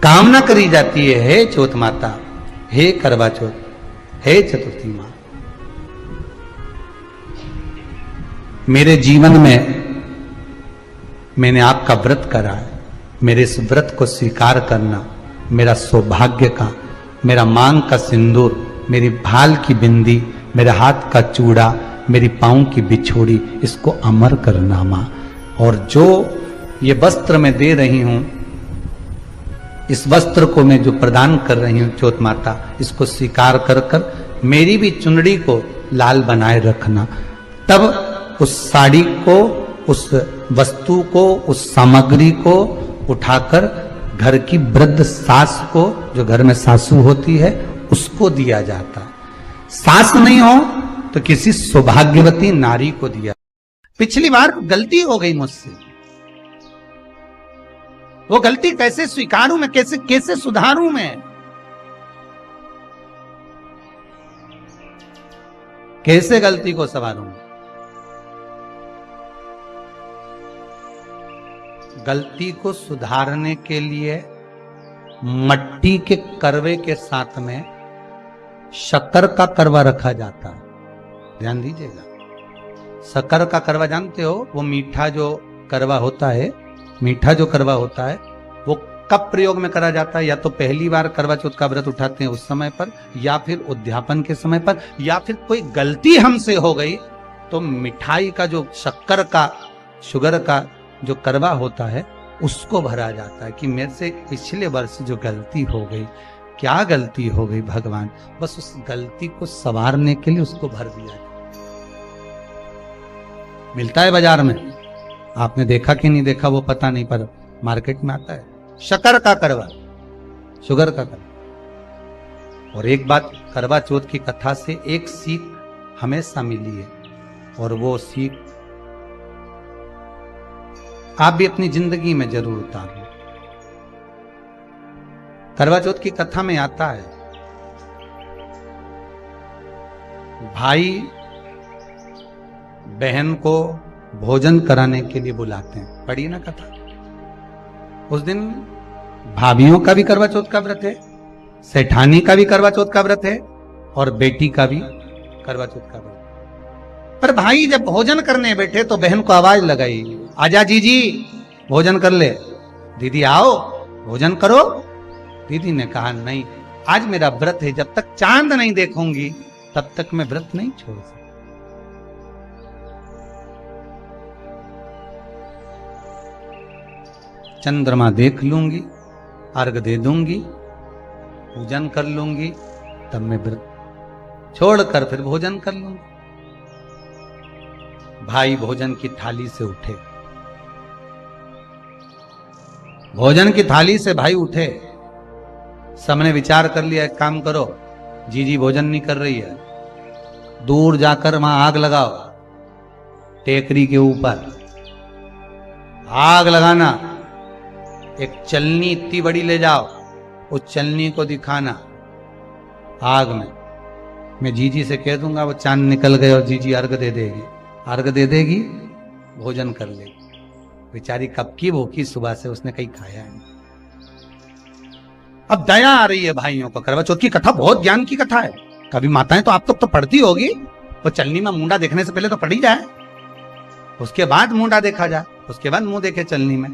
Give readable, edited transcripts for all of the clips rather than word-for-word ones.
कामना करी जाती है, हे चौथ माता, हे करवा चौथ, हे चतुर्थी मां, मेरे जीवन में मैंने आपका व्रत करा है, मेरे इस व्रत को स्वीकार करना, मेरा सौभाग्य का, मेरा मांग का सिंदूर, मेरी भाल की बिंदी, मेरे हाथ का चूड़ा, मेरी पांव की बिछोड़ी, इसको अमर करना मां। और जो ये वस्त्र मैं दे रही हूं, इस वस्त्र को मैं जो प्रदान कर रही हूं चौथ माता, इसको स्वीकार कर कर मेरी भी चुनड़ी को लाल बनाए रखना। तब उस साड़ी को, उस वस्तु को, उस सामग्री को उठाकर घर की वृद्ध सास को, जो घर में सासू होती है, उसको दिया जाता है। सास नहीं हो तो किसी सौभाग्यवती नारी को दिया। पिछली बार गलती हो गई मुझसे, वो गलती कैसे स्वीकारूं मैं, कैसे सुधारूं मैं, कैसे गलती को संवारूं। गलती को सुधारने के लिए मट्टी के करवे के साथ में शक्कर का करवा रखा जाता है। ध्यान दीजिएगा, शक्कर का करवा जानते हो, वो मीठा जो करवा होता है, मीठा जो करवा होता है वो कब प्रयोग में करा जाता है? या तो पहली बार करवा चौथ का व्रत उठाते हैं उस समय पर, या फिर उद्यापन के समय पर, या फिर कोई गलती हमसे हो गई तो मिठाई का जो शक्कर का, शुगर का जो करवा होता है उसको भरा जाता है कि मेरे से पिछले वर्ष जो गलती हो गई, क्या गलती हो गई भगवान, बस उस गलती को संवारने के लिए उसको भर दिया जाए। मिलता है बाजार में, आपने देखा कि नहीं देखा वो पता नहीं, पर मार्केट में आता है शक्कर का करवा, शुगर का करवा। और एक बात करवा चौथ की कथा से एक सीख हमेशा मिली है, और वो सीख आप भी अपनी जिंदगी में जरूर उतार लो। करवा चौथ की कथा में आता है, भाई बहन को भोजन कराने के लिए बुलाते हैं, पढ़िए ना कथा। उस दिन भाभियों का भी करवा चौथ का व्रत है, सेठानी का भी करवा चौथ का व्रत है, और बेटी का भी करवा चौथ का व्रत। पर भाई जब भोजन करने बैठे तो बहन को आवाज लगाई, आजा जीजी भोजन कर ले। दीदी आओ भोजन करो। दीदी ने कहा नहीं, आज मेरा व्रत है, जब तक चांद नहीं देखूंगी तब तक मैं व्रत नहीं छोड़ सकती। चंद्रमा देख लूंगी, अर्घ दे दूंगी, पूजन कर लूंगी, तब मैं व्रत छोड़कर फिर भोजन कर लूंगी। भाई भोजन की थाली से उठे, भोजन की थाली से भाई उठे, सबने विचार कर लिया, एक काम करो, जीजी भोजन नहीं कर रही है, दूर जाकर वहां आग लगाओ, टेकरी के ऊपर आग लगाना, एक चलनी इतनी बड़ी ले जाओ, उस चलनी को दिखाना आग में, मैं जीजी से कह दूंगा वो चांद निकल गए और जीजी अर्घ दे देगी, अर्घ दे देगी, भोजन कर लेगी। बेचारी कब की भूखी, सुबह से उसने कहीं खाया नहीं। अब दया आ रही है भाइयों को। करवा चौथ की कथा बहुत ज्ञान की कथा है, कभी माताएं तो आप तो पढ़ती होगी, वो चलनी में मुंडा देखने से पहले तो पढ़ी जाए, उसके बाद मुंडा देखा जाए, उसके बाद मुंह देखे चलनी में,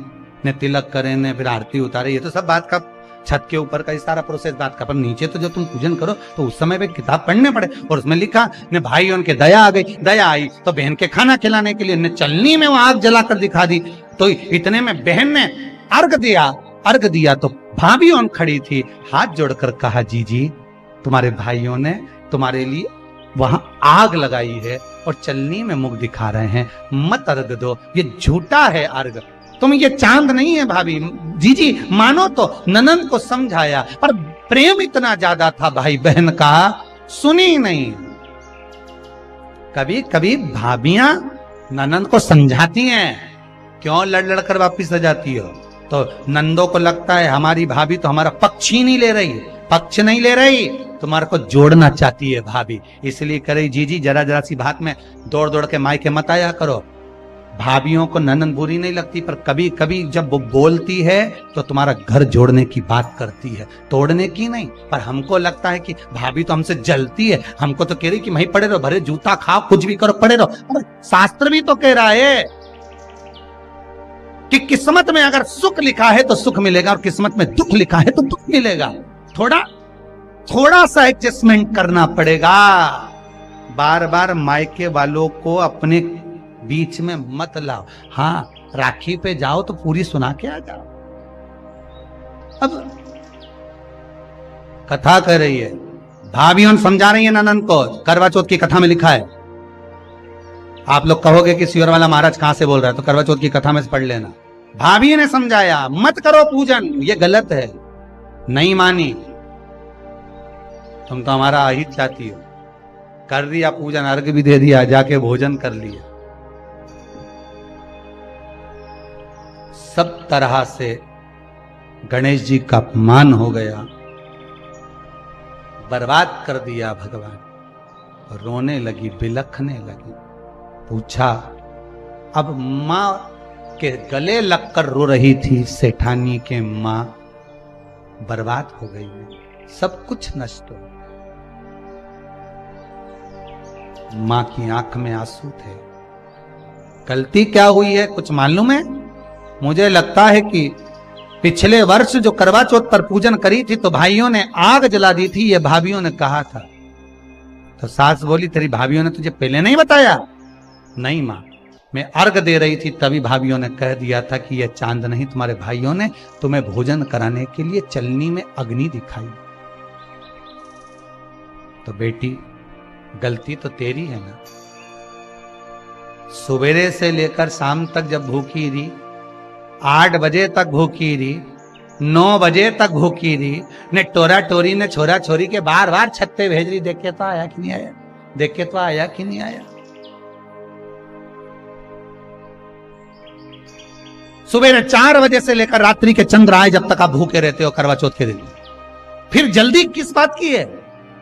ने तिलक करे, ने फिर आरती उतारे, ये तो सब बात का छत के ऊपर का ये सारा प्रोसेस बात का। पर नीचे तो जब तुम पूजन करो तो उस समय पे किताब पढ़ने पड़े, और उसमें लिखा ने भाई उनके दया आ गई, दया आई तो बहन के खाना खिलाने के लिए ने चलनी में वो आग जलाकर दिखा दी। तो इतने में बहन ने अर्घ दिया, अर्घ दिया तो भाभी उन खड़ी थी, हाथ जोड़कर कहा, जीजी तुम्हारे भाइयों ने तुम्हारे लिए वहां आग लगाई है और चलनी में मुख दिखा रहे हैं, मत अर्घ दो, ये झूठा है अर्घ, तुम ये चांद नहीं है भाभी। जीजी मानो तो ननंद को समझाया, पर प्रेम इतना ज्यादा था भाई बहन का, सुनी नहीं। कभी कभी भाभियां ननंद को समझाती हैं, क्यों लड़ लड़ कर वापिस आ जाती हो, तो नंदों को लगता है हमारी भाभी तो हमारा पक्ष ही नहीं ले रही, पक्ष नहीं ले रही, तुम्हारे को जोड़ना चाहती है भाभी, इसलिए करे जीजी जरा जरा सी बात में दौड़ दौड़ के मायके मत आया करो, भाभीियों को ननद बुरी नहीं लगती, पर कभी कभी जब वो बोलती है तो तुम्हारा घर जोड़ने की बात करती है, तोड़ने की नहीं। पर हमको लगता है कि भाभी तो हमसे जलती है, हमको तो कह रही कि वहीं पड़े रहो, भरे जूता खाओ, कुछ भी करो, पड़े रहो। पर शास्त्र भी तो कह रहा है कि किस्मत में अगर सुख लिखा है तो सुख मिलेगा, और किस्मत में दुख लिखा है तो दुख मिलेगा। थोड़ा सा एडजस्टमेंट करना पड़ेगा। बार बार मायके वालों को अपने बीच में मत लाओ। हाँ, राखी पे जाओ तो पूरी सुना के आ जाओ। अब कथा कर रही है, भाभियों समझा रही है ननन को, करवा चौथ की कथा में लिखा है। आप लोग कहोगे कि सियोर वाला महाराज कहां से बोल रहा है, तो करवा चौथ की कथा में से पढ़ लेना। भाभी ने समझाया मत करो पूजन, ये गलत है। नहीं मानी, तुम तो हमारा अहित चाहती हो। कर दिया पूजन, अर्घ भी दे दिया, जाके भोजन कर लिया। सब तरह से गणेश जी का अपमान हो गया, बर्बाद कर दिया भगवान। रोने लगी, बिलखने लगी। पूछा, अब मां के गले लगकर रो रही थी सेठानी के मां, बर्बाद हो गई है, सब कुछ नष्ट हो। मां की आंख में आंसू थे। गलती क्या हुई है कुछ मालूम है? मुझे लगता है कि पिछले वर्ष जो करवा चौथ पर पूजन करी थी तो भाइयों ने आग जला दी थी, ये भाभियों ने कहा था। तो सास बोली, तेरी भाभियों ने तुझे पहले नहीं बताया? नहीं मां, मैं अर्घ दे रही थी तभी भाभियों ने कह दिया था कि यह चांद नहीं, तुम्हारे भाइयों ने तुम्हें भोजन कराने के लिए चलनी में अग्नि दिखाई। तो बेटी, गलती तो तेरी है ना। सवेरे से लेकर शाम तक जब भूखी रही, 8 बजे तक भूखी रही, 9 बजे तक भूखी रही, ने टोरा टोरी ने छोरा छोरी के बार बार छत पे भेज रही, देख के तो आया कि नहीं आया, देख के तो आया कि नहीं आया। सुबह 4 बजे से लेकर रात्रि के चंद्र आए जब तक आप भूखे रहते हो करवा चौथ के दिन। फिर जल्दी किस बात की है?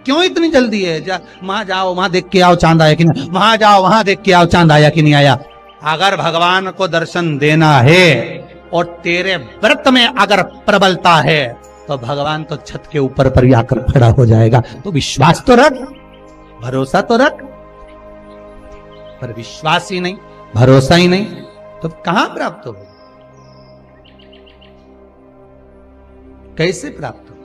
क्यों इतनी जल्दी है? वहां जाओ, वहां देख के आओ चांद आया कि नहीं, वहां जाओ, वहां देख के आओ चांद आया कि नहीं आया। अगर भगवान को दर्शन देना है और तेरे व्रत में अगर प्रबलता है तो भगवान तो छत के ऊपर पर ही आकर खड़ा हो जाएगा। तो विश्वास तो रख, भरोसा तो रख। पर विश्वास ही नहीं, भरोसा ही नहीं, तो कहां प्राप्त हो? कैसे प्राप्त हो?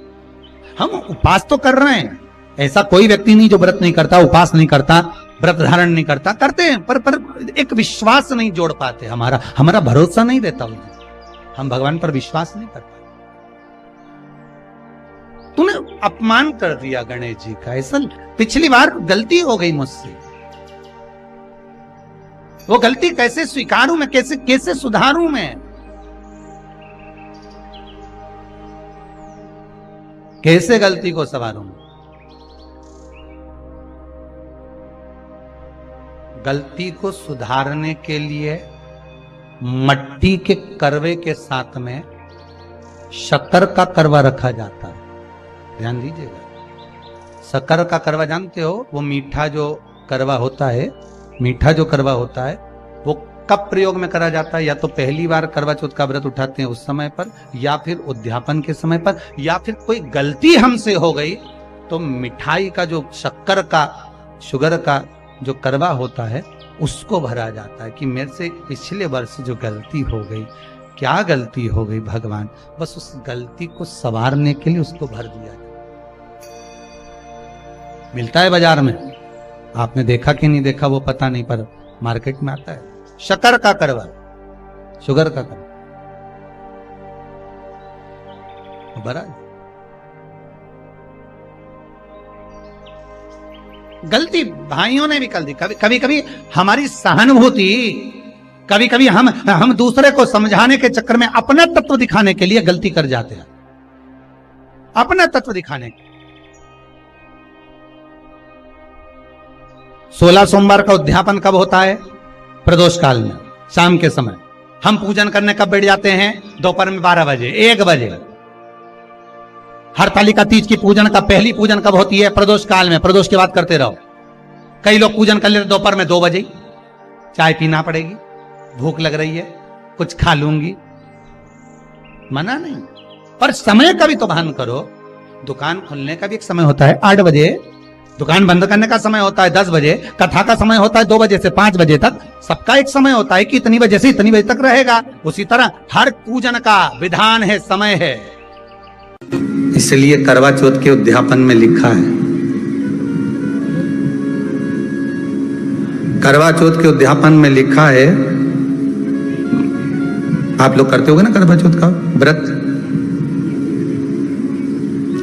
हम उपास तो कर रहे हैं, ऐसा कोई व्यक्ति नहीं जो व्रत नहीं करता, उपास नहीं करता, व्रत धारण नहीं करता, करते हैं, पर एक विश्वास नहीं जोड़ पाते। हमारा भरोसा नहीं रहता उन्हें, हम भगवान पर विश्वास नहीं करते। तूने अपमान कर दिया गणेश जी का। ऐसा पिछली बार गलती हो गई मुझसे, वो गलती कैसे स्वीकारूं मैं, कैसे सुधारूं मैं? कैसे गलती को संवारूं? गलती को सुधारने के लिए मट्टी के करवे के साथ में शक्कर का करवा रखा जाता है। ध्यान दीजिएगा, शक्कर का करवा जानते हो, वो मीठा जो करवा होता है, मीठा जो करवा होता है वो कब प्रयोग में करा जाता है? या तो पहली बार करवा चौथ का व्रत उठाते हैं उस समय पर, या फिर उद्यापन के समय पर, या फिर कोई गलती हमसे हो गई तो मिठाई का जो शक्कर का, शुगर का जो करवा होता है उसको भरा जाता है कि मेरे से पिछले वर्ष जो गलती हो गई, क्या गलती हो गई भगवान, बस उस गलती को संवारने के लिए उसको भर दिया जाए। मिलता है बाजार में, आपने देखा कि नहीं देखा वो पता नहीं, पर मार्केट में आता है शक्कर का करवा, शुगर का करवा भरा। गलती भाइयों ने भी कर दी। कभी कभी हमारी सहानुभूति, कभी कभी हम दूसरे को समझाने के चक्कर में अपना तत्व दिखाने के लिए गलती कर जाते हैं, अपना तत्व दिखाने के। 16 सोमवार का उद्यापन कब होता है? प्रदोष काल में, शाम के समय। हम पूजन करने कब बैठ जाते हैं? दोपहर में 12 बजे, 1 बजे। हरतालिका तीज की पूजन का पहली पूजन कब होती है? प्रदोष काल में। प्रदोष की बात करते रहो। कई लोग पूजन कर लेते दोपहर में 2 बजे, चाय पीना पड़ेगी, भूख लग रही है, कुछ खा लूंगी, मना नहीं, पर समय का भी तो भान करो। दुकान खुलने का भी एक समय होता है 8 बजे, दुकान बंद करने का समय होता है 10 बजे, कथा का समय होता है 2 बजे से 5 बजे तक। सबका एक समय होता है कि इतनी बजे से इतनी बजे तक रहेगा। उसी तरह हर पूजन का विधान है, समय है। इसलिए करवा चौथ के उद्यापन में लिखा है, करवा चौथ के उद्यापन में लिखा है, आप लोग करते होगे ना करवा चौथ का व्रत,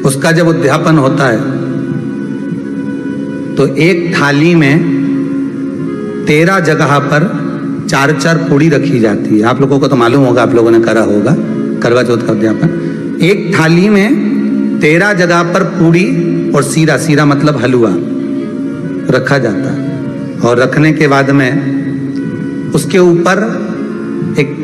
उसका जब उद्यापन होता है तो एक थाली में 13 जगह पर 4-4 पूड़ी रखी जाती है। आप लोगों को तो मालूम होगा, आप लोगों ने करा होगा करवा चौथ का उद्यापन। एक थाली में 13 जगह पर पूड़ी और सीरा, सीरा मतलब हलवा रखा जाता है, और रखने के बाद में उसके ऊपर एक